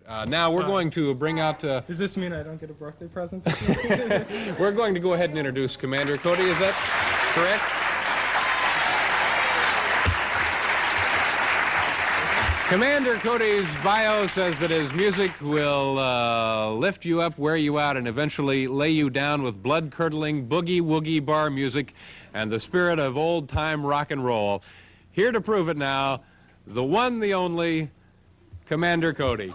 Now we're going to bring out... Does this mean I don't get a birthday present this year? We're going to go ahead and introduce Commander Cody. Is that correct? Commander Cody's bio says that his music will lift you up, wear you out, and eventually lay you down with blood-curdling boogie-woogie bar music and the spirit of old-time rock and roll. Here to prove it now, the one, the only, Commander Cody.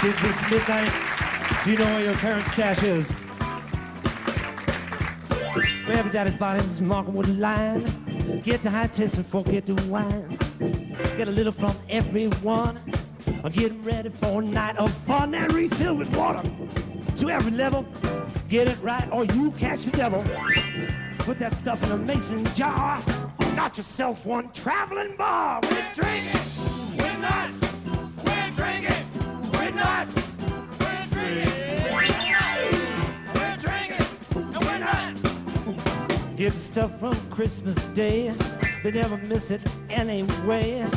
Kids, it's midnight. Do you know where your parents' stash is? Grab your daddy's bottoms, mark 'em with a line. Get the high test and forget the wine. Get a little from everyone. Get ready for a night of fun and refill with water to every level. Get it right or you catch the devil. Put that stuff in a mason jar. Got yourself one traveling bar. We're drinking, we're nuts. We're drinking, we're nuts. We're drinking, we're drinking, and we're nuts. Get the stuff from Christmas Day. They never miss it anyway.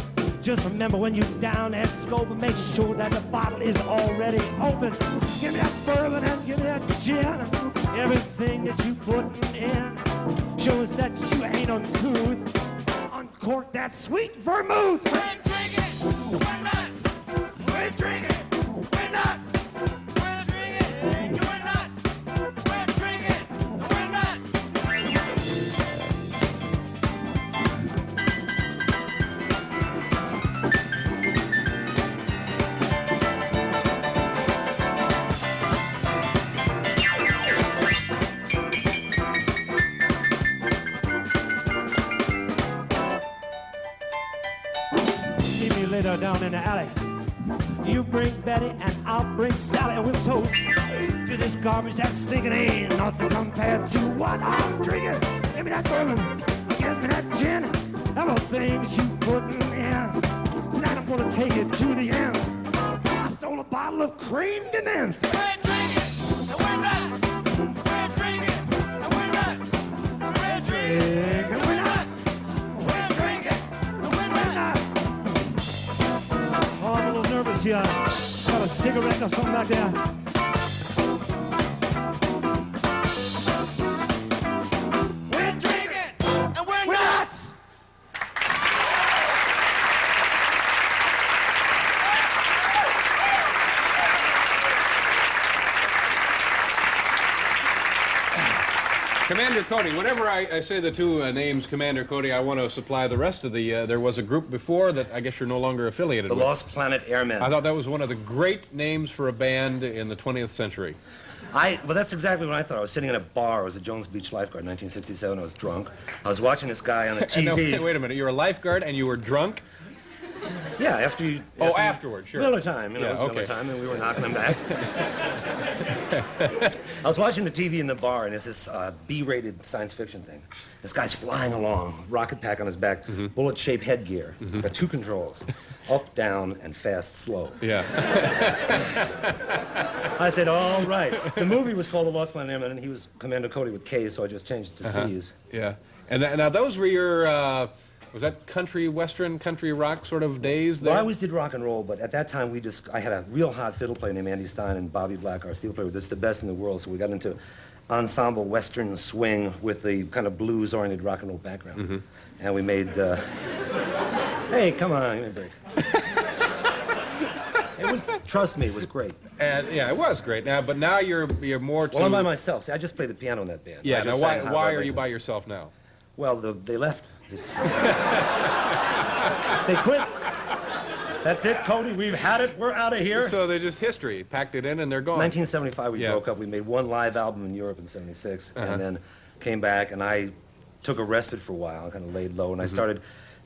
Just remember when you down that scope and make sure that the bottle is already open. Give me that bourbon and give me that gin. Everything that you put in shows that you ain't uncouth. Uncork that sweet vermouth. We're drinking, we're nuts. We're drinking, we're nuts. We're drinking, we're nuts. We're drinking, we're nuts. Later down in the alley, you bring Betty and I'll bring Sally, and we'll toast to this garbage that's stinking. Ain't nothing compared to what I'm drinking. Give me that bourbon, give me that gin, everything that you putting in. Tonight I'm gonna take it to the end. I stole a bottle of cream de menthe. We're drinking and we're nuts. We're drinking and we're nuts. We're drinking and we're nuts. We're drinking and we're nuts. Oh, I'm a little nervous here. Got a cigarette or something back there. We're drinking and we're nuts. Commander Cody, whenever I say the two names Commander Cody, I want to supply the rest of the... there was a group before that I guess you're no longer affiliated with. The Lost Planet Airmen. I thought that was one of the great names for a band in the 20th century. Well, that's exactly what I thought. I was sitting in a bar. I was a Jones Beach lifeguard in 1967. I was drunk. I was watching this guy on the TV. No, wait a minute. You're a lifeguard and you were drunk? Yeah, after you... afterwards, sure. Miller time. It was okay. Miller time, and we were knocking them back. I was watching the TV in the bar, and it's this B-rated science fiction thing. This guy's flying along, rocket pack on his back, bullet-shaped headgear. He's got two controls, up, down, and fast, slow. Yeah. I said, all right. The movie was called The Lost Planet Airmen, and he was Commander Cody with K, so I just changed it to C's. Yeah. And now those were your... was that country, western, country rock sort of days there? Well, I always did rock and roll, but at that time I had a real hot fiddle player named Andy Stein, and Bobby Black, our steel player, was just the best in the world, so we got into ensemble western swing with the kind of blues-oriented rock and roll background. And we made, hey, come on, give me a break. It was, trust me, it was great. And yeah, it was great. But now you're more to... Well, I'm by myself. See, I just play the piano in that band. Yeah, now why are you by yourself now? Well, they left. They quit. That's it, Cody. We've had it. We're out of here. So they're just history. Packed it in and they're gone. 1975, we broke up. We made one live album in Europe in '76, and then came back, and I took a respite for a while. I kind of laid low, and I started...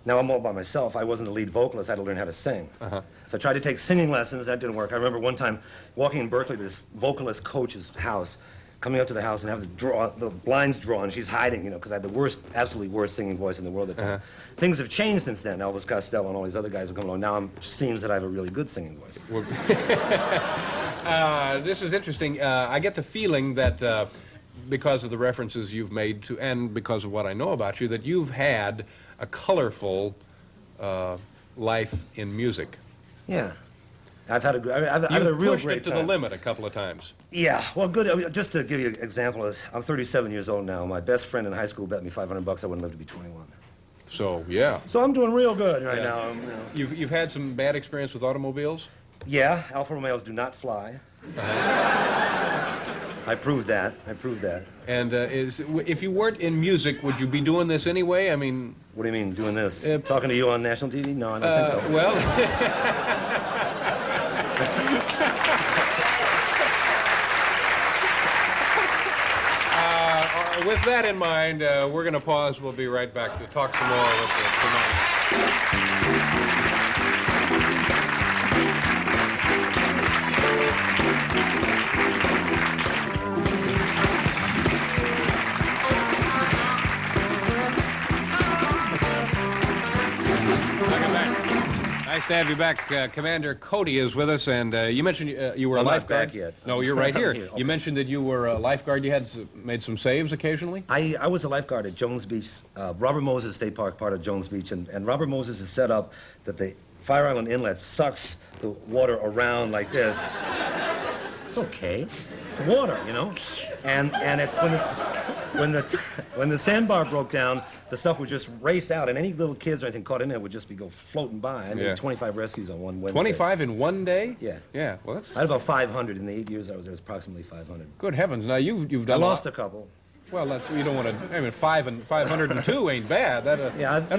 Now I'm all by myself. I wasn't the lead vocalist. I had to learn how to sing. So I tried to take singing lessons. That didn't work. I remember one time walking in Berkeley to this vocalist coach's house, coming up to the house and having the blinds drawn. She's hiding, you know, because I had the worst, absolutely worst singing voice in the world at the time. Things have changed since then. Elvis Costello and all these other guys have come along. Now it seems that I have a really good singing voice. This is interesting. I get the feeling that because of the references you've made to, and because of what I know about you, that you've had a colorful life in music. Yeah. I've had a You've real pushed great it to time. the limit a couple of times. Yeah, well, good. Just to give you an example, I'm 37 years old now. My best friend in high school bet me $500 I wouldn't live to be 21. So, yeah. So I'm doing real good right Yeah. now. You've had some bad experience with automobiles? Yeah, Alfa Romeos do not fly. I proved that. And if you weren't in music, would you be doing this anyway? I mean... What do you mean, doing this? Talking to you on national TV? No, I don't think so. Well... with that in mind, we're going to pause. We'll be right back to talk some more with the Welcome back. Nice to have you back. Commander Cody is with us, and you mentioned you were a I'm lifeguard. not back yet. No, you're right here. Okay. You mentioned that you were a lifeguard. You had made some saves occasionally? I was a lifeguard at Jones Beach, Robert Moses State Park, part of Jones Beach, and Robert Moses is set up that the Fire Island Inlet sucks the water around like this. It's okay. It's water, you know? And it's when the sandbar broke down, the stuff would just race out, and any little kids or anything caught in there would just go floating by. I made 25 rescues on one Wednesday. 25 in one day? Yeah. Yeah, well, that's... I had about 500 in the 8 years I was there. It was approximately 500. Good heavens. Now, you've I done lost a couple. Well, that's, you don't want to... I mean, 502 ain't bad. That'll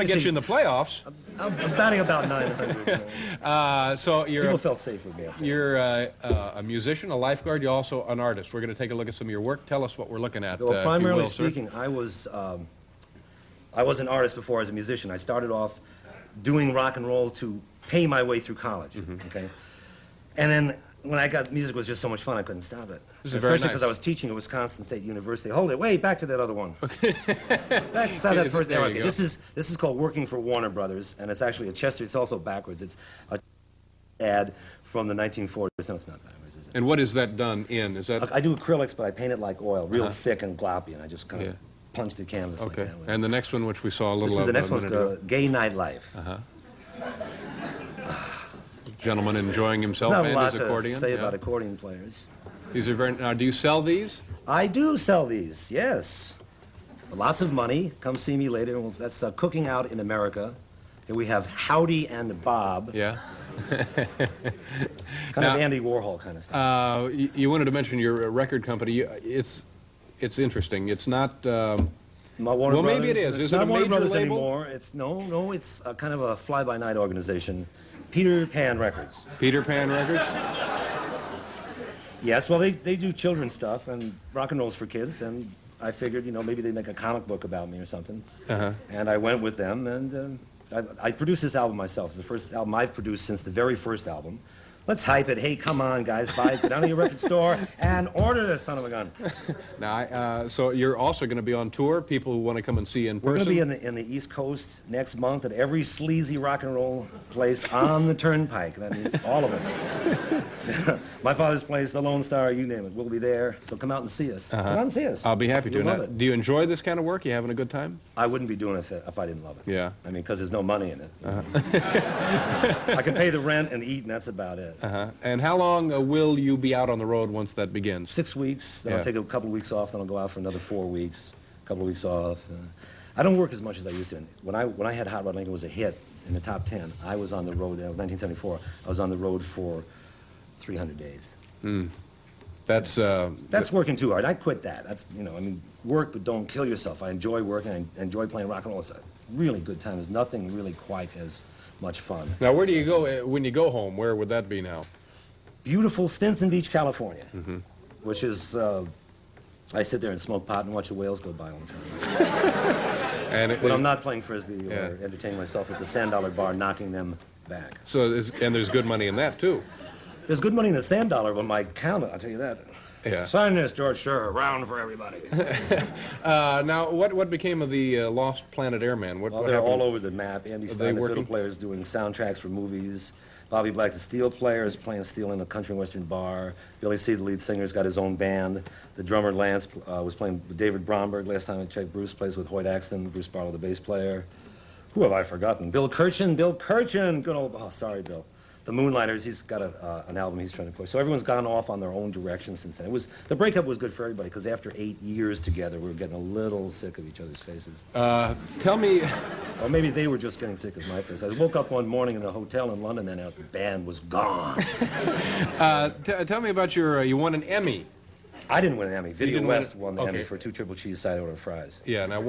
get you in the playoffs. I'm batting about 900. So you're... People felt safe with me up there. You're a musician, a lifeguard. You're also an artist. We're going to take a look at some of your work. Tell us what we're looking at. Well, if you primarily will, sir. speaking, I was an artist before as a musician. I started off doing rock and roll to pay my way through college. Okay, and then when I got music was just so much fun I couldn't stop it. This is very Especially because nice. I was teaching at Wisconsin State University. Hold it, wait, back to that other one. That's not that first. There you Okay, go. this is called Working for Warner Brothers, and it's actually a Chester. It's also backwards. It's a ad from the 1940s. No, it's not backwards. Is it? And what is that done in? Is that... I do acrylics, but I paint it like oil, real thick and gloppy, and I just kind of Yeah. punch the canvas Okay. like that. And the next one, which we saw a little This is of the next a one's minute ago. Gay Nightlife. Gentleman enjoying himself There's not a and lot his to accordion. say yeah. about accordion players. These are very... Now, do you sell these? I do sell these, yes. Lots of money. Come see me later. Well, that's Cooking Out in America. Here we have Howdy and Bob. Yeah. Kind of Andy Warhol kind of stuff. You wanted to mention your record company. It's interesting. It's not... Warner well, maybe Brothers. it is. It's Is it not a Warner major Brothers label? anymore. It's kind of a fly-by-night organization. Peter Pan Records. Peter Pan Records? Yes, well, they do children's stuff and rock and rolls for kids, and I figured, maybe they'd make a comic book about me or something. And I went with them, and I produced this album myself. It's the first album I've produced since the very first album. Let's hype it. Hey, come on, guys, buy it. Go down to your record store and order this son of a gun. Now, so you're also going to be on tour? People who want to come and see you in We're person? going to be in the East Coast next month at every sleazy rock and roll place on the Turnpike. That means all of them. My father's place, the Lone Star, you name it. We'll be there. So come out and see us. Come out and see us. I'll be happy to. You'll love Now, it. do you enjoy this kind of work? You having a good time? I wouldn't be doing it if I didn't love it. Yeah. I mean, because there's no money in it. I can pay the rent and eat, and that's about it. And how long will you be out on the road once that begins? 6 weeks, then Yeah. I'll take a couple of weeks off, then I'll go out for another 4 weeks, a couple of weeks off. I don't work as much as I used to. When I had Hot Rod Lincoln was a hit in the top 10, I was on the road, that was 1974, I was on the road for 300 days. That's working too hard. I quit that. That's, work, but don't kill yourself. I enjoy working, I enjoy playing rock and roll. It's a really good time. There's nothing really quite as much fun. Now, where do you go when you go home? Where would that be now? Beautiful Stinson Beach, California, which is, I sit there and smoke pot and watch the whales go by all the time. And When I'm not playing Frisbee Yeah. or entertaining myself at the Sand Dollar Bar, knocking them back. So, and there's good money in that, too. There's good money in the Sand Dollar, but my counter, I'll tell you that. Yeah. Sign this, George Sure, round for everybody. Now, what became of the Lost Planet Airman? Well, what they're happened? all over the map. Andy they Stein, the working? fiddle players, doing soundtracks for movies. Bobby Black, the steel player, is playing steel in a country and western bar. Billy C., the lead singer, has got his own band. The drummer, Lance, was playing with David Bromberg last time I checked. Bruce plays with Hoyt Axton. Bruce Barlow, the bass player. Who have I forgotten? Bill Kirchen. Good old, oh, sorry, Bill. The Moonlighters, he's got an album he's trying to push. So everyone's gone off on their own direction since then. The breakup was good for everybody, because after 8 years together, we were getting a little sick of each other's faces. Tell me... Or maybe they were just getting sick of my face. I woke up one morning in a hotel in London, and the band was gone. Tell me about you won an Emmy. I didn't win an Emmy. Video West won the Emmy for 2 triple cheese side order fries. Yeah, now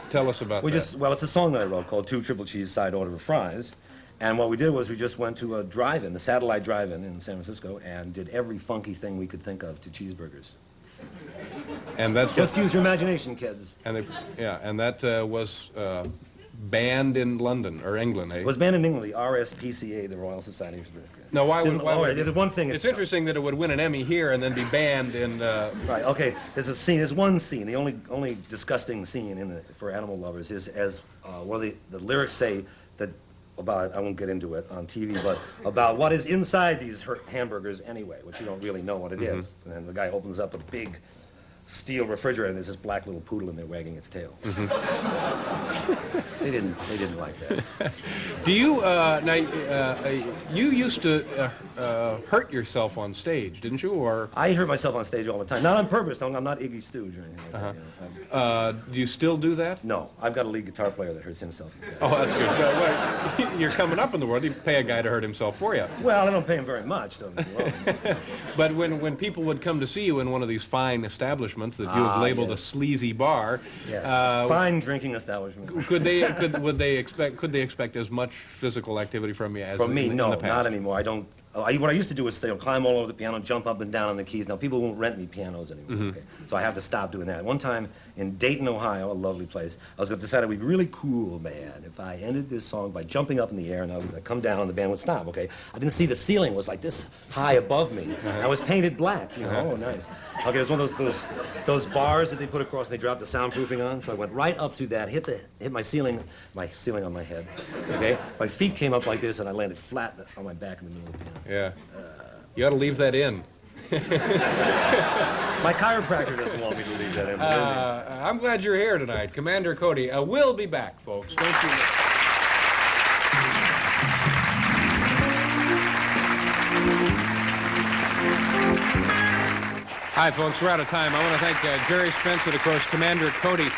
tell us about that. Well, it's a song that I wrote called 2 triple cheese side order fries. And what we did was we just went to a drive-in, the Satellite Drive-In in San Francisco, and did every funky thing we could think of to cheeseburgers. And that's just use your imagination, kids. And that was banned in London or England, eh? It was banned in England, the RSPCA, the Royal Society for British. No, why would there's one thing. It's interesting that it would win an Emmy here and then be banned in. Right. Okay. There's one scene. The only disgusting scene for animal lovers is as one of the lyrics say that. I won't get into it on TV, but about what is inside these hamburgers anyway, which you don't really know what it is. And then the guy opens up a big steel refrigerator, and there's this black little poodle in there wagging its tail. They didn't like that. Do you you used to hurt yourself on stage, didn't you? Or I hurt myself on stage all the time, not on purpose. I'm not Iggy Stooge or anything like that. You know. Do you still do that? No, I've got a lead guitar player that hurts himself. Oh, that's good. Well, you're coming up in the world. You pay a guy to hurt himself for you. Well, I don't pay him very much, don't you? But when people would come to see you in one of these fine establishments that you have labeled a sleazy bar, yes, fine drinking establishment. Could they expect as much physical activity from you as from me? in No, the past? not anymore. I don't. What I used to do was climb all over the piano, jump up and down on the keys. Now, people won't rent me pianos anymore, okay? So I have to stop doing that. One time in Dayton, Ohio, a lovely place, I was going to decide it would be really cool, man, if I ended this song by jumping up in the air and I would come down and the band would stop, okay? I didn't see the ceiling was like this high above me. I was painted black, you know? Oh, nice. Okay, there's one of those bars that they put across and they drop the soundproofing on, so I went right up through that, hit my ceiling on my head, okay? My feet came up like this and I landed flat on my back in the middle of the piano. Yeah. You ought to leave that in. My chiropractor doesn't want me to leave that in. I'm glad you're here tonight. Commander Cody. We'll be back, folks. Don't you know? Hi, folks. We're out of time. I want to thank Jerry Spence and, of course, Commander Cody.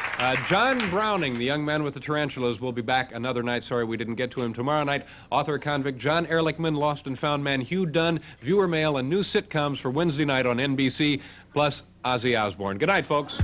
John Browning, the young man with the tarantulas, will be back another night. Sorry we didn't get to him tomorrow night. Author-convict John Ehrlichman, Lost and Found Man Hugh Dunn, viewer mail, and new sitcoms for Wednesday night on NBC, plus Ozzy Osbourne. Good night, folks.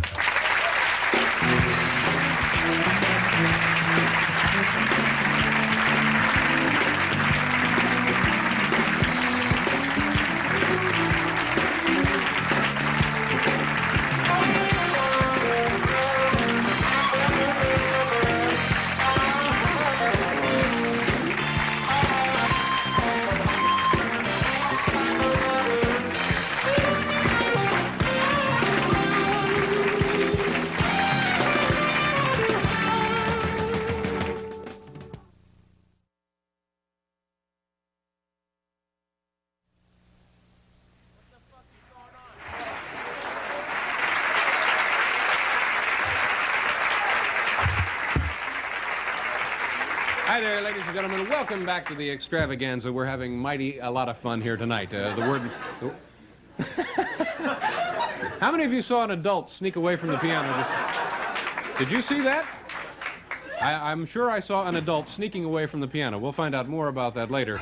Hi there, ladies and gentlemen. Welcome back to the extravaganza. We're having a lot of fun here tonight. How many of you saw an adult sneak away from the piano? Did you see that? I'm sure I saw an adult sneaking away from the piano. We'll find out more about that later.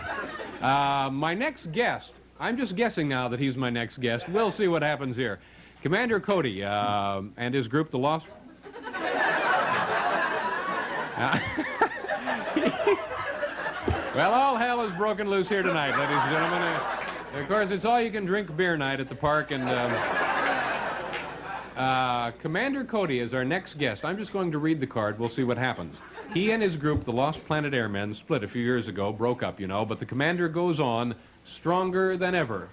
My next guest, I'm just guessing now that he's my next guest. We'll see what happens here. Commander Cody and his group, the Lost... Well, all hell is broken loose here tonight, ladies and gentlemen. Of course, it's all-you-can-drink beer night at the park, and Commander Cody is our next guest. I'm just going to read the card. We'll see what happens. He and his group, the Lost Planet Airmen, split a few years ago, broke up, you know, but the commander goes on stronger than ever.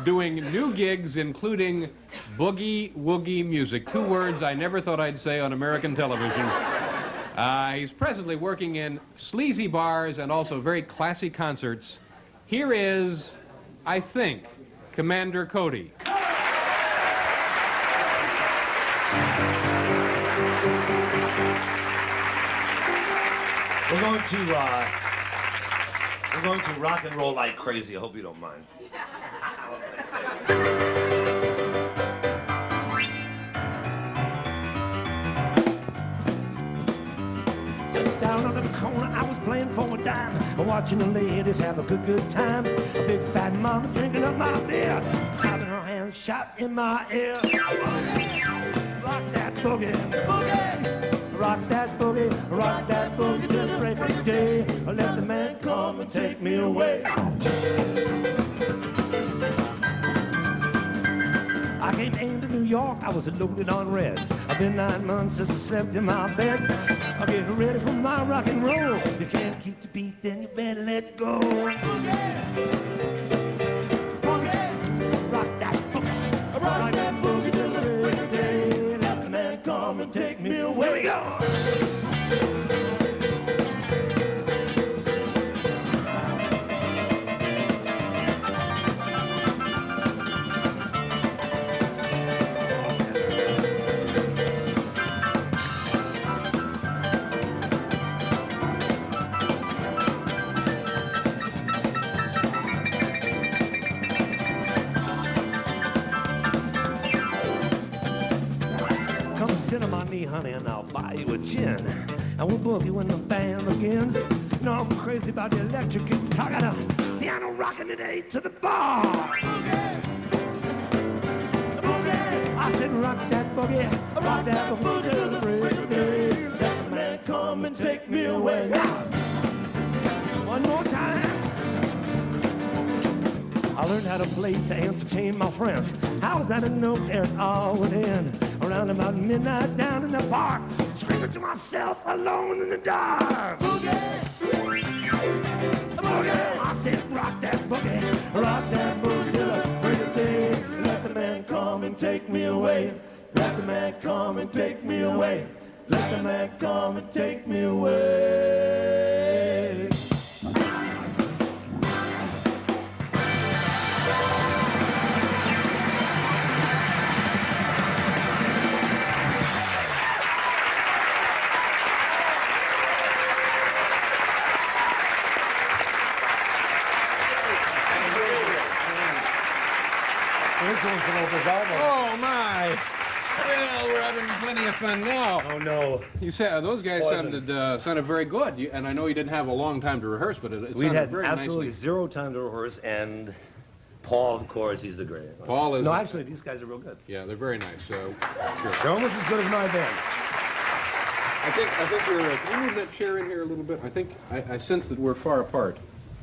Doing new gigs, including boogie-woogie music. 2 words I never thought I'd say on American television. He's presently working in sleazy bars and also very classy concerts. Here is, I think, Commander Cody. We're going to rock and roll like crazy. I hope you don't mind. Down under the corner, I was playing for a dime, watching the ladies have a good time. A big fat mama drinking up my beer, clapping her hands, shot in my ear. Rock that boogie, boogie. Rock that boogie till the break of day. Let the man come and take me away. I came into New York, I was loaded on reds. I've been 9 months since I slept in my bed. I get ready for my rock and roll. You can't keep the beat, then you better let go. Boogie, boogie, rock that boogie till the break of day. Let the man come and take me away. Here we go. Sit on my knee, honey, and I'll buy you a gin. And we'll boogie when the band begins. You know I'm crazy about the electric guitar. Got a piano rocking today to the bar. Boogie, boogie. I said rock that boogie till the break of day. Let the man come and take me away. One more time. I learned how to play to entertain my friends. How was that a note there it all would end? Around about midnight down in the park, screaming to myself alone in the dark. Boogie, boogie. I said rock that boogie till the break of day. Let the man come and take me away. Let the man come and take me away. Let the man come and take me away. Oh, my. Well, we're having plenty of fun now. Oh, no. You said those guys sounded very good, and I know you didn't have a long time to rehearse, but it We sounded had very absolutely nicely. zero time to rehearse, and Paul, of course, he's the greatest. Paul is... No, actually, these guys are real good. Yeah, they're very nice, so... Sure. They're almost as good as my band. I think we're... Can you move that chair in here a little bit? I think I sense that we're far apart.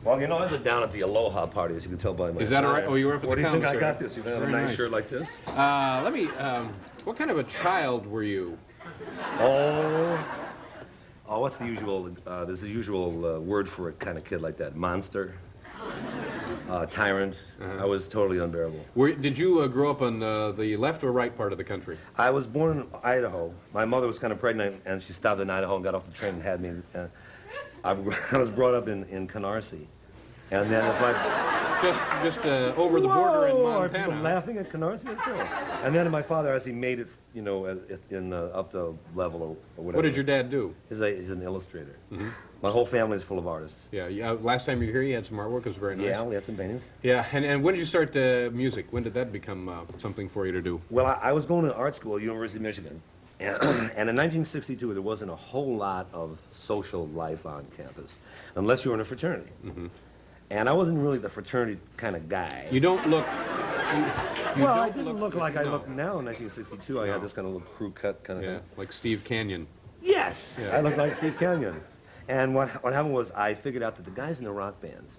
Well, you know, I was down at the Aloha party, as you can tell by my Is that all right? attire. Oh, you were up at What the do you think I commissary. got this? You have a Very nice nice. shirt like this? Let me... what kind of a child were you? Oh, what's the usual, there's a usual word for a kind of kid like that. Monster, tyrant. I was totally unbearable. Did you grow up on the left or right part of the country? I was born in Idaho. My mother was kind of pregnant, and she stopped in Idaho and got off the train and had me. I was brought up in Canarsie. And then as my... Just over the border in Are people Montana. laughing at Canarsie? That's true. And then my father, as he made it, you know, in up the level or whatever. What did your dad do? He's an illustrator. Mm-hmm. My whole family is full of artists. Yeah. Last time you were here, you had some artwork. It was very nice. Yeah, we had some paintings. Yeah. And when did you start music? When did that become something for you to do? Well, I was going to art school at University of Michigan. And in 1962, there wasn't a whole lot of social life on campus, unless you were in a fraternity. Mm-hmm. And I wasn't really the fraternity kind of guy. You don't look... Well, I didn't look like I look now in 1962. I had this kind of little crew cut kind of thing. Like Steve Canyon. Yes! Yeah. I looked like Steve Canyon. And what happened was I figured out that the guys in the rock bands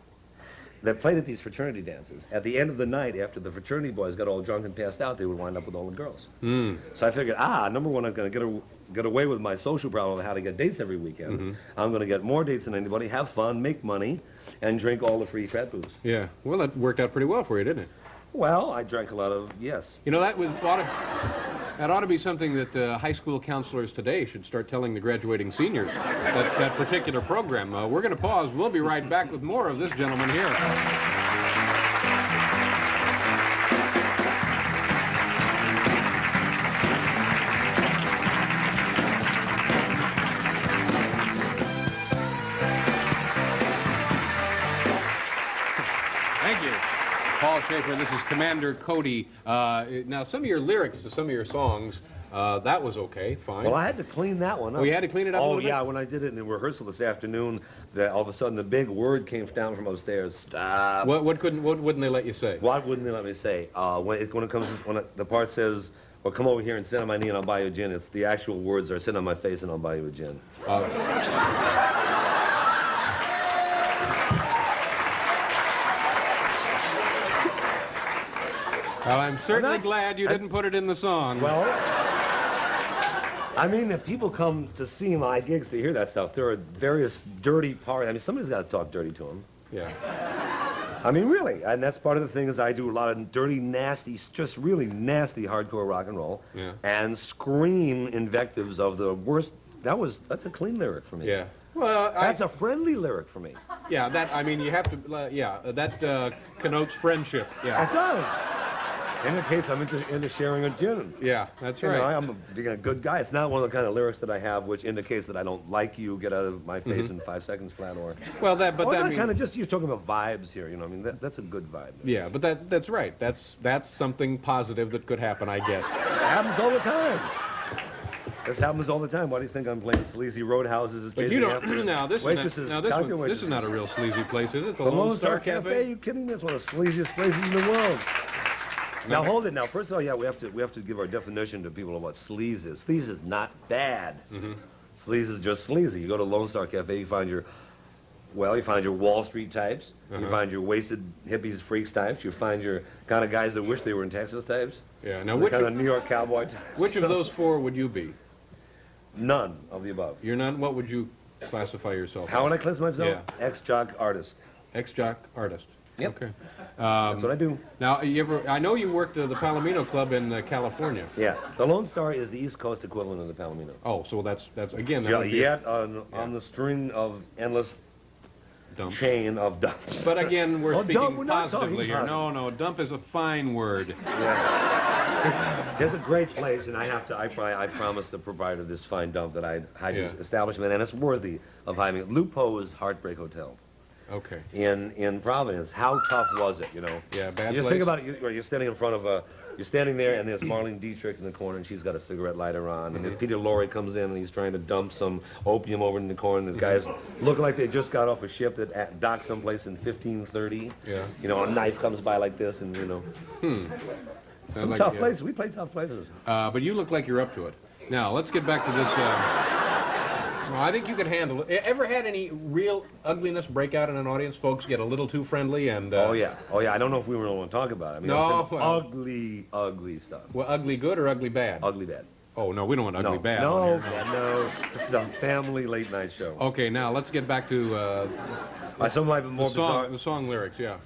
that played at these fraternity dances, at the end of the night, after the fraternity boys got all drunk and passed out, they would wind up with all the girls. Mm. So I figured, number one, I'm going to get away with my social problem of how to get dates every weekend. Mm-hmm. I'm going to get more dates than anybody, have fun, make money, and drink all the free fat booze. Yeah. Well, that worked out pretty well for you, didn't it? Well, I drank a lot of, yes. You know, that was That ought to be something that high school counselors today should start telling the graduating seniors, that particular program. We're going to pause. We'll be right back with more of this gentleman here. Thank you. Paul Schaefer, this is Commander Cody. Now, some of your lyrics to some of your songs, that was okay, fine. Well, I had to clean that one up. Oh, you had to clean it up a little bit? Yeah, when I did it in rehearsal this afternoon, all of a sudden the big word came down from upstairs. Stop. What wouldn't they let you say? What wouldn't they let me say? When the part says, well, come over here and sit on my knee and I'll buy you a gin, it's the actual words are, sit on my face and I'll buy you a gin. Well, I'm certainly glad you didn't put it in the song. Well, I mean, if people come to see my gigs to hear that stuff, there are various dirty parts. I mean, somebody's got to talk dirty to them. Yeah. I mean, really, and that's part of the thing is I do a lot of dirty, nasty, just really nasty hardcore rock and roll, and scream invectives of the worst. That's a clean lyric for me. Yeah. Well, that's a friendly lyric for me. Yeah, you have to. That connotes friendship. Yeah. It does. Indicates I'm into sharing a gin. Yeah, that's right. I'm being a good guy. It's not one of the kind of lyrics that I have which indicates that I don't like you, get out of my face in 5 seconds flat, or... Well, that kind of just, you're talking about vibes here, you know, I mean, that's a good vibe. Yeah, but that's right. That's something positive that could happen, I guess. It happens all the time. This happens all the time. Why do you think I'm playing sleazy roadhouses? But you don't... Now, this is not a real sleazy place, is it? The Lone Star Cafe? Are you kidding me? It's one of the sleaziest places in the world. Now, hold it. Now, first of all, yeah, we have to give our definition to people of what sleaze is. Sleaze is not bad. Sleaze is just sleazy. You go to Lone Star Cafe, you find your Wall Street types. You find your wasted hippies, freaks types. You find your kind of guys that wish they were in Texas types. Yeah. Now, which kind of New York cowboy types. Which of those four would you be? None of the above. You're none. What would you classify yourself? How would I classify myself? Yeah. Ex-jock artist. Ex-jock artist. Yep. Okay. That's what I do. Now, I know you worked at the Palomino Club in California. Yeah. The Lone Star is the East Coast equivalent of the Palomino. Oh, so that's again. That on the string of endless chain of dumps. But again, we're speaking positively here. No, dump is a fine word. Yeah. It's a great place, and I promised the provider of this fine dump that I'd hide this establishment, and it's worthy of hiding it. Lupo's Heartbreak Hotel. Okay. In Providence. How tough was it, you know? Yeah, bad You just place. think about it. You're standing in front of you're standing there, and there's Marlene Dietrich in the corner, and she's got a cigarette lighter on. And there's Peter Lorre comes in, and he's trying to dump some opium over in the corner. And these guys look like they just got off a ship that docked someplace in 1530. Yeah. You know, a knife comes by like this, and, you know. Some tough places. We play tough places. But you look like you're up to it. Now, let's get back to this. Well, I think you could handle it. Ever had any real ugliness break out in an audience? Folks get a little too friendly and... Oh, yeah. I don't know if we really want to talk about it. I mean, ugly stuff. Well, ugly good or ugly bad? Ugly bad. Oh, no, we don't want ugly bad. No. This is a family late-night show. Okay, now let's get back to some of my more bizarre... The song lyrics, yeah.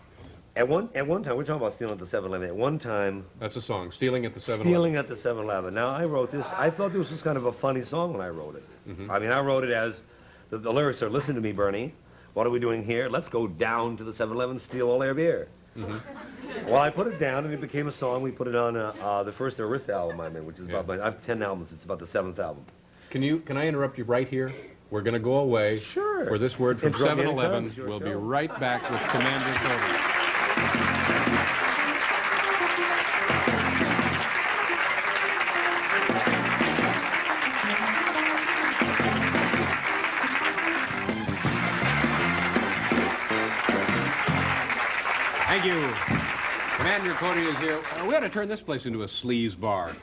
At one time, we're talking about stealing at the 7-Eleven. At one time... That's a song, Stealing at the 7-Eleven. Stealing at the 7-Eleven. Now, I wrote this. I thought this was kind of a funny song when I wrote it. I mean, I wrote it as... The lyrics are, listen to me, Bernie. What are we doing here? Let's go down to the 7-Eleven, steal all their beer. Well, I put it down, and it became a song. We put it on the first Arista album I'm in, which is about... I have 10 albums. It's about the 7th album. Can I interrupt you right here? We're going to go away for this word from 7-Eleven. We'll be right back with Commander Cody. Thank you. Commander Cody is here. We ought to turn this place into a sleaze bar.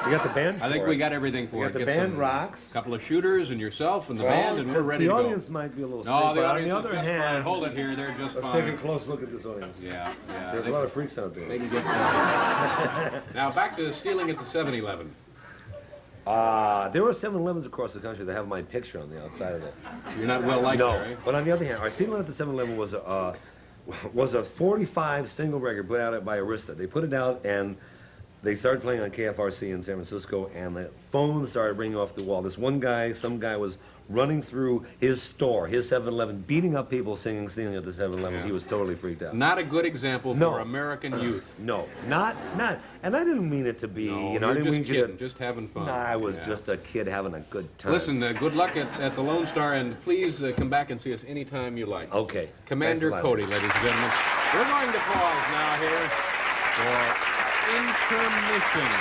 We got the band I think we got everything for it. The band rocks. A couple of shooters and yourself and the band, and we're ready to go. The audience might be a little No, the audience on the other hand, fine. Hold it here. They're just fine. Let's take a close look at this audience. Yeah. There's a lot of freaks out there. They can get Now, back to stealing at the 7-Eleven. There are 7-Elevens across the country that have my picture on the outside of it. You're not well liked there, eh? But on the other hand, our stealing at the 7-Eleven was a 45 single record put out by Arista. They put it out, and they started playing on KFRC in San Francisco, and the phone started ringing off the wall. This one guy, some guy was running through his store, his 7-Eleven, beating up people singing, stealing at the 7-Eleven. Yeah. He was totally freaked out. Not a good example No. for American youth. No, not. And I didn't mean it to be, No, you know, I you're didn't just mean you kidding, to... just having fun. No, I was Yeah. just a kid having a good time. Listen, good luck at the Lone Star, and please come back and see us anytime you like. Okay. Commander Thanks a lot. Cody, ladies and gentlemen. We're going to pause now here for intermission.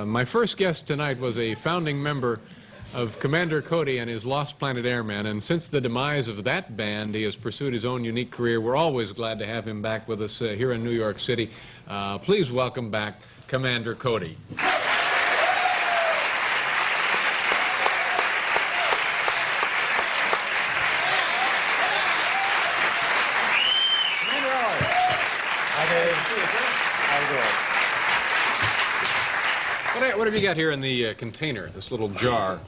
My first guest tonight was a founding member of Commander Cody and his Lost Planet Airmen, and since the demise of that band, he has pursued his own unique career. We're always glad to have him back with us here in New York City. Please welcome back Commander Cody. What have you got here in the container, this little jar?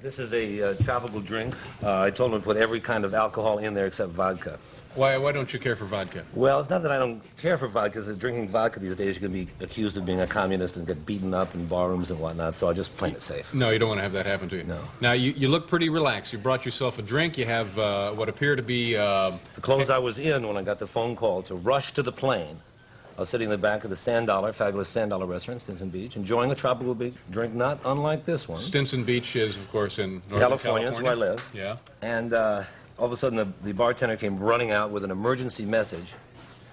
This is a tropical drink. I told him to put every kind of alcohol in there except vodka. Why don't you care for vodka? Well, it's not that I don't care for vodka, because drinking vodka these days, you can be accused of being a communist and get beaten up in barrooms and whatnot, so I just playing it safe. No, you don't want to have that happen to you. No. Now, you look pretty relaxed. You brought yourself a drink. You have what appear to be... The clothes I was in when I got the phone call to rush to the plane. I was sitting in the back of the Sand Dollar, fabulous Sand Dollar restaurant, Stinson Beach, enjoying a tropical drink not unlike this one. Stinson Beach is, of course, in Northern California. That's where I live. Yeah. And all of a sudden, the bartender came running out with an emergency message,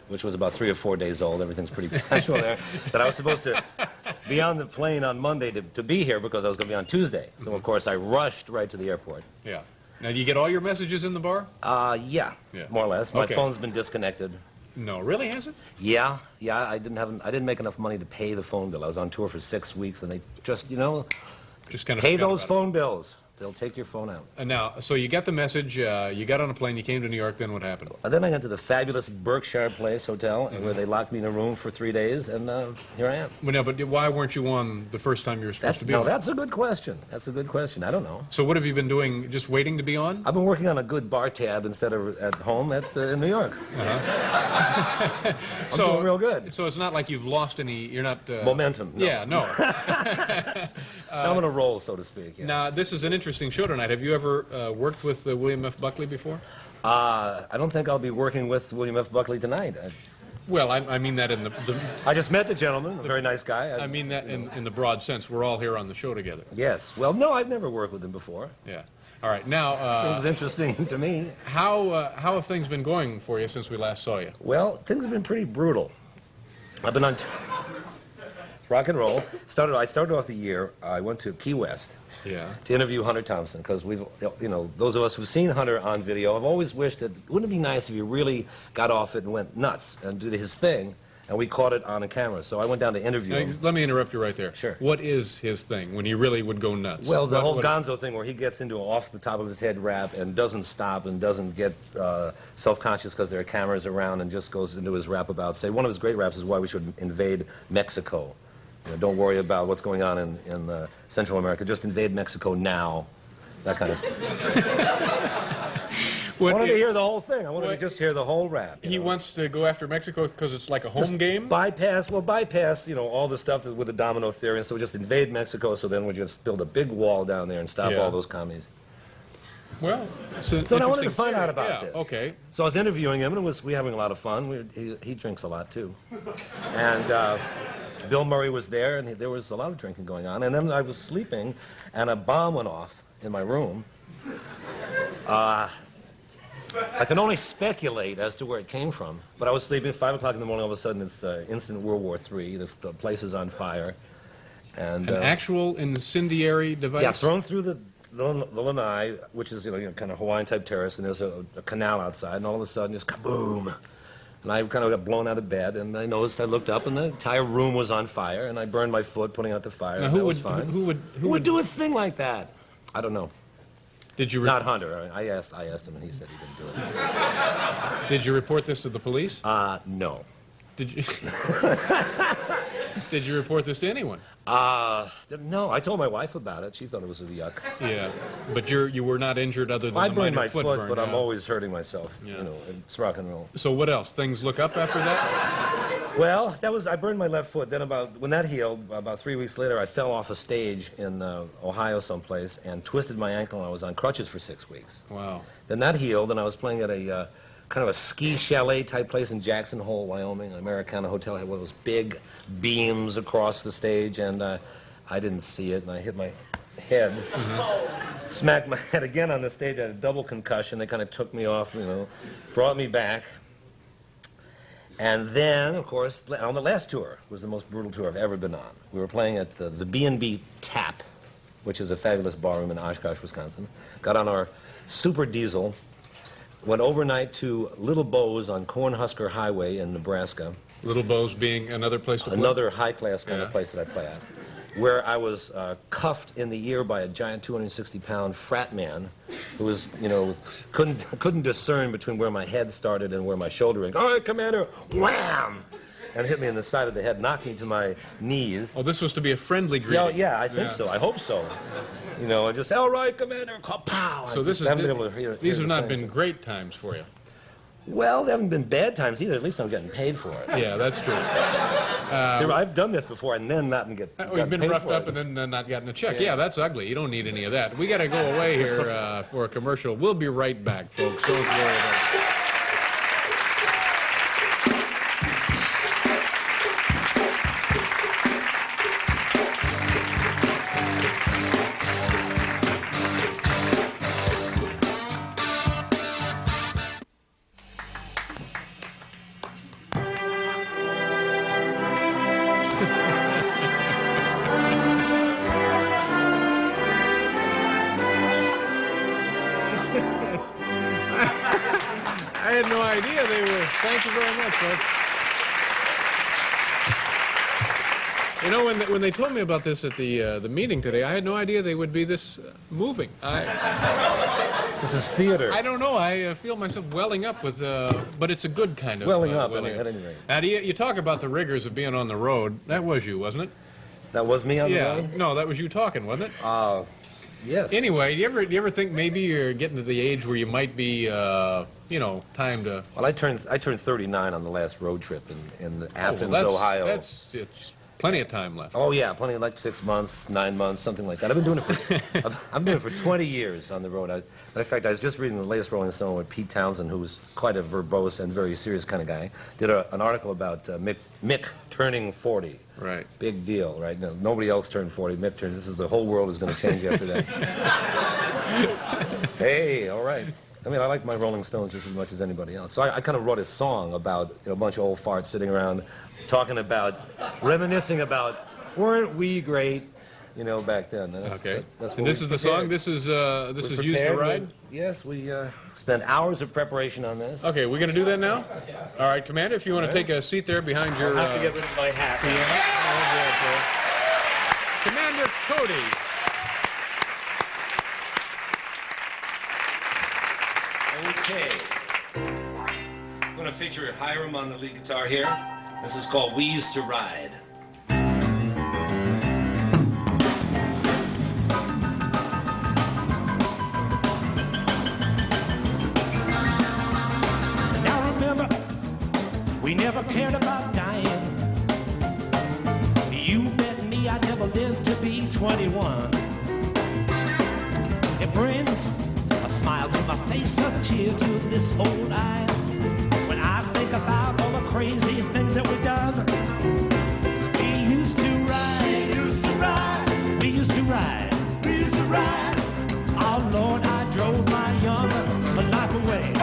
which was about 3 or 4 days old. Everything's pretty casual there. That I was supposed to be on the plane on Monday to be here because I was going to be on Tuesday. So, of course, I rushed right to the airport. Yeah. Now, do you get all your messages in the bar? Yeah, more or less. My Okay. phone's been disconnected. No, really, has it? Yeah. I didn't make enough money to pay the phone bill. I was on tour for 6 weeks, and they just, you know, Just kind of pay forgot those about phone bills. They'll take your phone out. it. Now, so you got the message, you got on a plane, you came to New York, then what happened? And then I went to the fabulous Berkshire Place Hotel, where they locked me in a room for 3 days, and here I am. Well, no, but why weren't you on the first time you were supposed to be on? That's a good question. That's a good question. I don't know. So what have you been doing, just waiting to be on? I've been working on a good bar tab instead of at home in New York. I'm doing real good. So it's not like you've lost any, you're not... Momentum. No. Yeah, no. I'm on a roll, so to speak. Yeah. Now, this is an interesting show tonight. Have you ever worked with William F. Buckley before? I don't think I'll be working with William F. Buckley tonight. Well, I mean that in the I just met the gentleman, a very nice guy. I mean that in the broad sense. We're all here on the show together. Yes. Well, no, I've never worked with him before. Yeah. All right. Now, Seems interesting to me. how have things been going for you since we last saw you? Well, things have been pretty brutal. I've been on rock and roll. I started off the year. I went to Key West. Yeah. To interview Hunter Thompson, because we've, you know, those of us who've seen Hunter on video have always wished that, wouldn't it be nice if he really got off it and went nuts and did his thing, and we caught it on a camera. So I went down to interview Now, him. let me interrupt you right there. Sure. What is his thing when he really would go nuts? Well, the whole what- Gonzo thing where he gets into an off the top of his head rap and doesn't stop and doesn't get self-conscious because there are cameras around and just goes into his rap about, say, one of his great raps is why we should invade Mexico. You know, don't worry about what's going on in Central America. Just invade Mexico now. That kind of stuff. I wanted to hear the whole thing. I wanted to just hear the whole rap. He wants to go after Mexico because it's like a home game? Bypass, you know, all the stuff with the domino theory, and so we just invade Mexico, so then we just build a big wall down there and stop all those commies. Well, so I wanted to find out about this. Okay. So I was interviewing him, and we were having a lot of fun. He drinks a lot, too. And Bill Murray was there, and there was a lot of drinking going on. And then I was sleeping, and a bomb went off in my room. I can only speculate as to where it came from, but I was sleeping at 5 o'clock in the morning. All of a sudden, it's instant World War III. The place is on fire. And, An actual incendiary device? Yeah, thrown through the lanai, which is, you know, kind of Hawaiian-type terrace, and there's a canal outside, and all of a sudden, just kaboom! And I kind of got blown out of bed, and I looked up, and the entire room was on fire, and I burned my foot putting out the fire, Now, and that was fine. Who would do a thing like that? I don't know. Did you Not Hunter. I asked him, and he said he didn't do it. Did you report this to the police? No. Did you? Did you report this to anyone? No, I told my wife about it. She thought it was a yuck. Yeah, but you were not injured other than I the burned minor my foot, but burned I'm out. always hurting myself. Yeah. You know, it's rock and roll. So what else? Things look up after that? Well, I burned my left foot. Then when that healed, about 3 weeks later, I fell off a stage in Ohio someplace and twisted my ankle, and I was on crutches for 6 weeks. Wow. Then that healed, and I was playing at a kind of a ski chalet type place in Jackson Hole, Wyoming. An Americana hotel had one of those big beams across the stage, and I didn't see it, and I hit my head, smacked my head again on the stage. I had a double concussion. They kind of took me off, you know, brought me back. And then, of course, on the last tour, was the most brutal tour I've ever been on. We were playing at the B&B Tap, which is a fabulous barroom in Oshkosh, Wisconsin. Got on our super diesel, went overnight to Little Bows on Cornhusker Highway in Nebraska. Little Bows being another place to play? Another high-class kind of Yeah. place that I play at, where I was cuffed in the ear by a giant 260-pound frat man who was, you know, couldn't discern between where my head started and where my shoulder went. All right, Commander, wham! And hit me in the side of the head, knocked me to my knees. Oh, this was to be a friendly greeting. Yeah, I think so. I hope so. You know, and just, all right, Commander, pow! So these have not been great times for you. Well, they haven't been bad times either. At least I'm getting paid for it. Yeah, that's true. I've done this before and then not get We've been paid roughed for up it. and then not gotten a check. Yeah, that's ugly. You don't need any of that. We got to go away here for a commercial. We'll be right back, folks. Don't worry about it. I had no idea they were. Thank you very much, folks. You know, when they told me about this at the meeting today, I had no idea they would be this moving. This is theater. I don't know. I feel myself welling up with, but it's a good kind of Welling up, welling at any rate. Now, you talk about the rigors of being on the road. That was you, wasn't it? That was me on the Yeah. road? No, that was you talking, wasn't it? Yes. Anyway, do you ever think maybe you're getting to the age where you might be, you know, time to... Well, I turned 39 on the last road trip in Athens, well, Ohio. It's plenty of time left. Oh yeah, plenty, like 6 months, 9 months, something like that. I've been doing it for I've been doing it for 20 years on the road. Matter of fact, I was just reading the latest Rolling Stone with Pete Townsend, who's quite a verbose and very serious kind of guy. Did an article about Mick turning 40. Right. Big deal, right? No, nobody else turned 40. Mick turned. The whole world is going to change after that. Hey, all right. I mean, I like my Rolling Stones just as much as anybody else. So I kind of wrote a song about a bunch of old farts sitting around talking about, reminiscing about, weren't we great, back then. Okay. That's And this is the song? This is Used to Ride? Yes, we spent hours of preparation on this. Okay, we're going to do that now? All right, Commander, if you want to take a seat there behind your... I have to get rid of my hat. Commander Cody. Okay. I'm going to feature Hiram on the lead guitar here. This is called We Used to Ride. Now remember, we never cared about dying. You met me, I never lived to be 21. It brings a smile to my face, a tear to this old eye. When I think about all the crazy things that we've done. We used to ride, we used to ride, we used to ride, we used to ride. Oh Lord, I drove my young life away.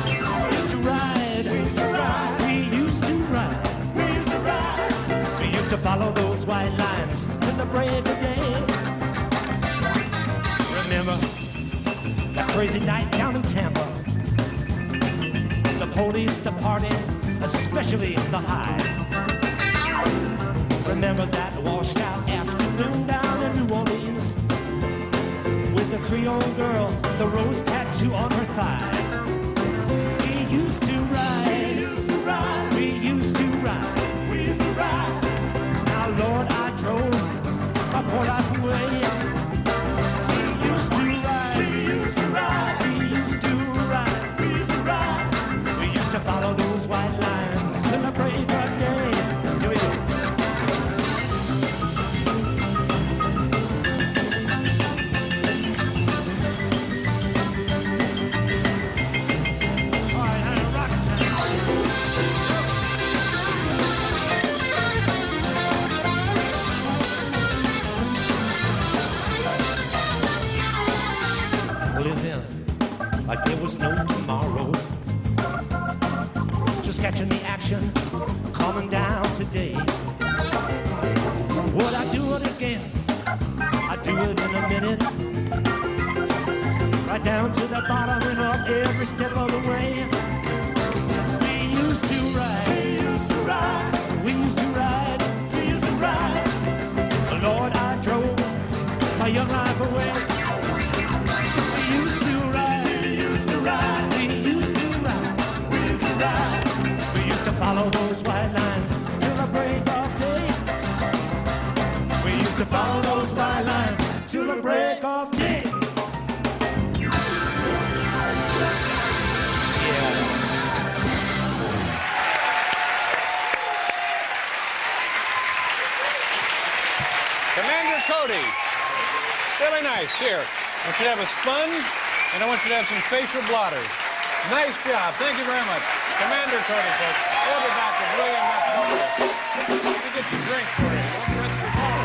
We used to ride, we used to ride, we used to ride, we used to ride. We used to follow those white lines till the break of day. Remember that crazy night down in Tampa? The police, the party, especially the high. Remember that washed out afternoon down in New Orleans with the Creole girl, the rose tattoo on her thigh. We used to ride, we used to ride, we used to ride, we used to ride. just catching the action coming down today. Would I do it again? I'd do it in a minute. Right down to the bottom and up every step of the way. We used to ride, we used to ride, we used to ride, we used to ride. Lord, I drove my young life away. We used to ride, we used to ride, we used to ride, we used to ride. We used to follow those white lines till the break of day. We used to follow those white lines till the break of day. Commander Cody. Really nice. Here. I want you to have a sponge, and I want you to have some facial blotters. Nice job. Thank you very much. Commander Cody, folks. We'll be back with William McDonald. Let me get some drink for you. What's the rest of the ball?